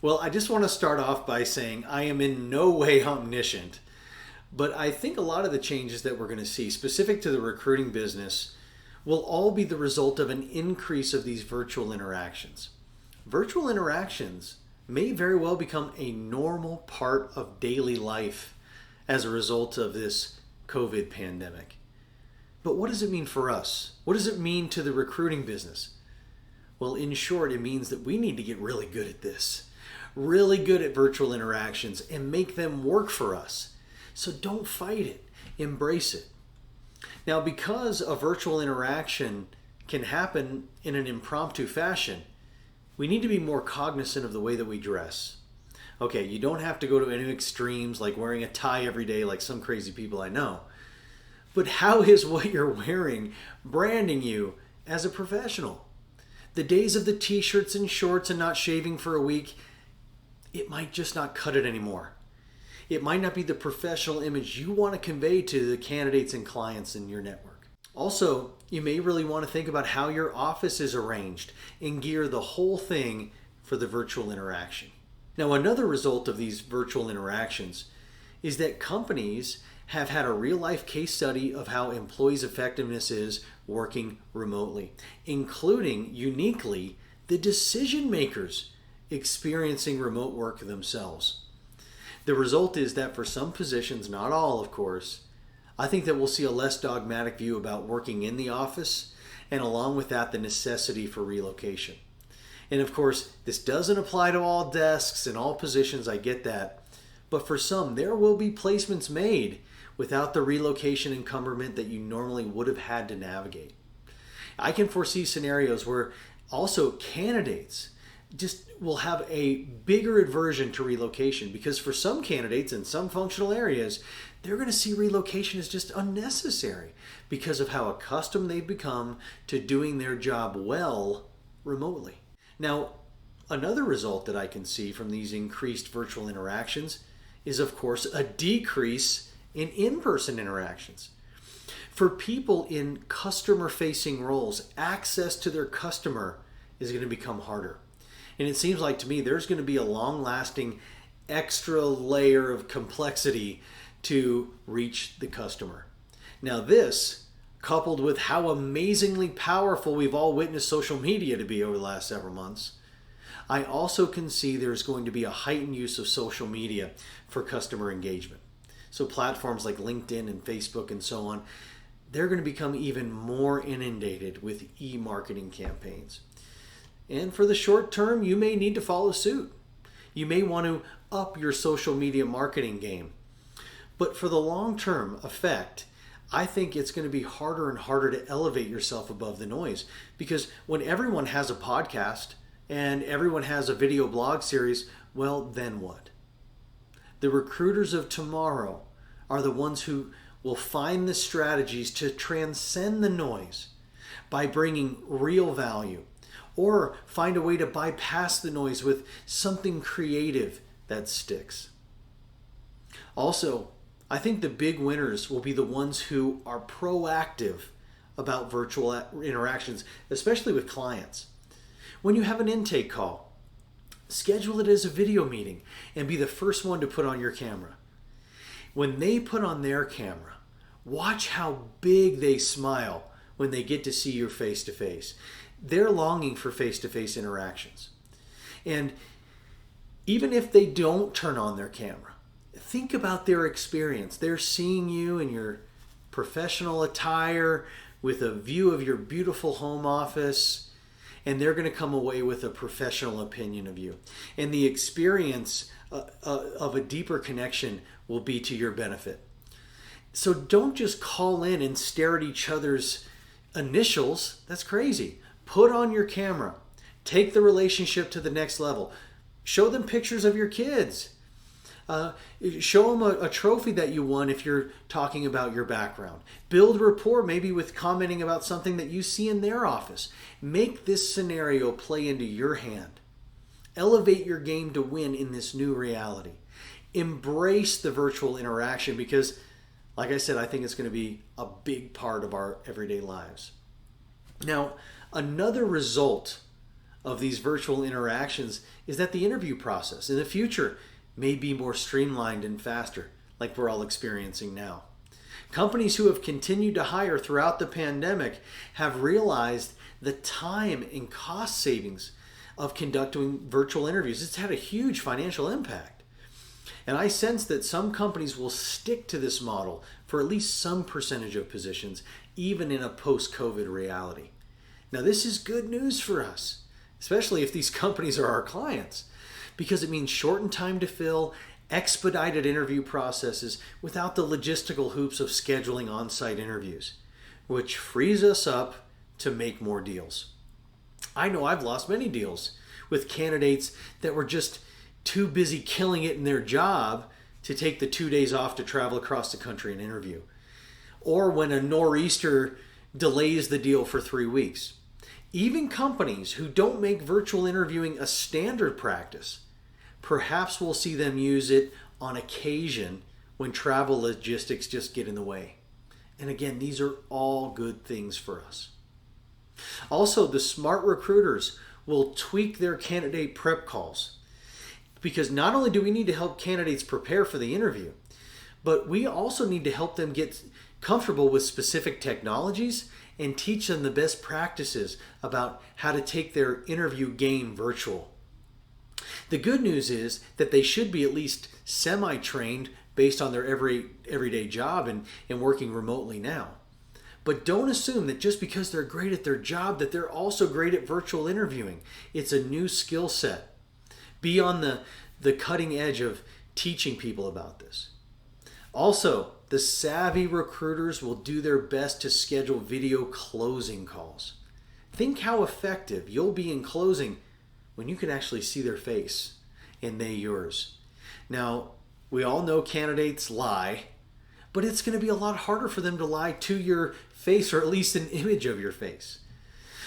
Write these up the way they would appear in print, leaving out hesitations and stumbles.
Well, I just want to start off by saying I am in no way omniscient, but I think a lot of the changes that we're going to see specific to the recruiting business will all be the result of an increase of these virtual interactions. Virtual interactions may very well become a normal part of daily life as a result of this COVID pandemic. But what does it mean for us? What does it mean to the recruiting business? Well, in short, it means that we need to get really good at this, really good at virtual interactions and make them work for us. So don't fight it, embrace it. Now, because a virtual interaction can happen in an impromptu fashion, we need to be more cognizant of the way that we dress. Okay, you don't have to go to any extremes like wearing a tie every day like some crazy people I know. But how is what you're wearing branding you as a professional? The days of the t-shirts and shorts and not shaving for a week, it might just not cut it anymore. It might not be the professional image you want to convey to the candidates and clients in your network. Also, you may really want to think about how your office is arranged and gear the whole thing for the virtual interaction. Now, another result of these virtual interactions is that companies have had a real-life case study of how employees' effectiveness is working remotely, including, uniquely, the decision makers experiencing remote work themselves. The result is that for some positions, not all of course, I think that we'll see a less dogmatic view about working in the office, and along with that, the necessity for relocation. And of course, this doesn't apply to all desks and all positions, I get that. But for some, there will be placements made without the relocation encumberment that you normally would have had to navigate. I can foresee scenarios where also candidates just will have a bigger aversion to relocation, because for some candidates in some functional areas, they're going to see relocation as just unnecessary because of how accustomed they've become to doing their job well remotely. Now, another result that I can see from these increased virtual interactions is, of course, a decrease in in-person interactions. For people in customer-facing roles, access to their customer is going to become harder. And it seems like to me there's going to be a long-lasting extra layer of complexity to reach the customer. Now this, coupled with how amazingly powerful we've all witnessed social media to be over the last several months, I also can see there's going to be a heightened use of social media for customer engagement. So platforms like LinkedIn and Facebook and so on, they're going to become even more inundated with e-marketing campaigns. And for the short term, you may need to follow suit. You may want to up your social media marketing game. But for the long-term effect, I think it's going to be harder and harder to elevate yourself above the noise. Because when everyone has a podcast and everyone has a video blog series, well, then what? The recruiters of tomorrow are the ones who will find the strategies to transcend the noise by bringing real value, or find a way to bypass the noise with something creative that sticks. Also, I think the big winners will be the ones who are proactive about virtual interactions, especially with clients. When you have an intake call, schedule it as a video meeting and be the first one to put on your camera. When they put on their camera, watch how big they smile when they get to see you face to face. They're longing for face-to-face interactions. And even if they don't turn on their camera, think about their experience. They're seeing you in your professional attire with a view of your beautiful home office, and they're going to come away with a professional opinion of you. And the experience of a deeper connection will be to your benefit. So don't just call in and stare at each other's initials. That's crazy. Put on your camera. Take the relationship to the next level. Show them pictures of your kids. Show them a trophy that you won if you're talking about your background. Build rapport maybe with commenting about something that you see in their office. Make this scenario play into your hand. Elevate your game to win in this new reality. Embrace the virtual interaction because, like I said, I think it's going to be a big part of our everyday lives. Now, another result of these virtual interactions is that the interview process in the future may be more streamlined and faster, like we're all experiencing now. Companies who have continued to hire throughout the pandemic have realized the time and cost savings of conducting virtual interviews. It's had a huge financial impact. And I sense that some companies will stick to this model for at least some percentage of positions, even in a post-COVID reality. Now, this is good news for us, especially if these companies are our clients, because it means shortened time to fill, expedited interview processes without the logistical hoops of scheduling on-site interviews, which frees us up to make more deals. I know I've lost many deals with candidates that were just too busy killing it in their job to take the 2 days off to travel across the country and interview. Or when a nor'easter delays the deal for 3 weeks. Even companies who don't make virtual interviewing a standard practice, perhaps we'll see them use it on occasion when travel logistics just get in the way. And again, these are all good things for us. Also, the smart recruiters will tweak their candidate prep calls, because not only do we need to help candidates prepare for the interview, but we also need to help them get comfortable with specific technologies and teach them the best practices about how to take their interview game virtual. The good news is that they should be at least semi-trained based on their everyday job and working remotely now. But don't assume that just because they're great at their job that they're also great at virtual interviewing. It's a new skill set. Be on the cutting edge of teaching people about this. Also, the savvy recruiters will do their best to schedule video closing calls. Think how effective you'll be in closing when you can actually see their face and they yours. Now, we all know candidates lie, but it's going to be a lot harder for them to lie to your face, or at least an image of your face.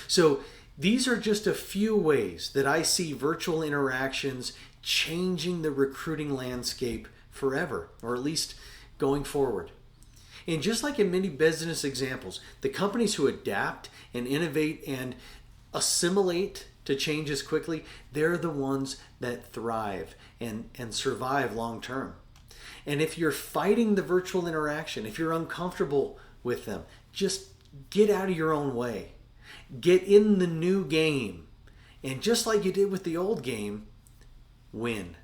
So these are just a few ways that I see virtual interactions changing the recruiting landscape forever, or at least going forward. And just like in many business examples, the companies who adapt and innovate and assimilate to changes quickly, they're the ones that thrive and survive long term. And if you're fighting the virtual interaction, if you're uncomfortable with them, just get out of your own way. Get in the new game. And just like you did with the old game, win.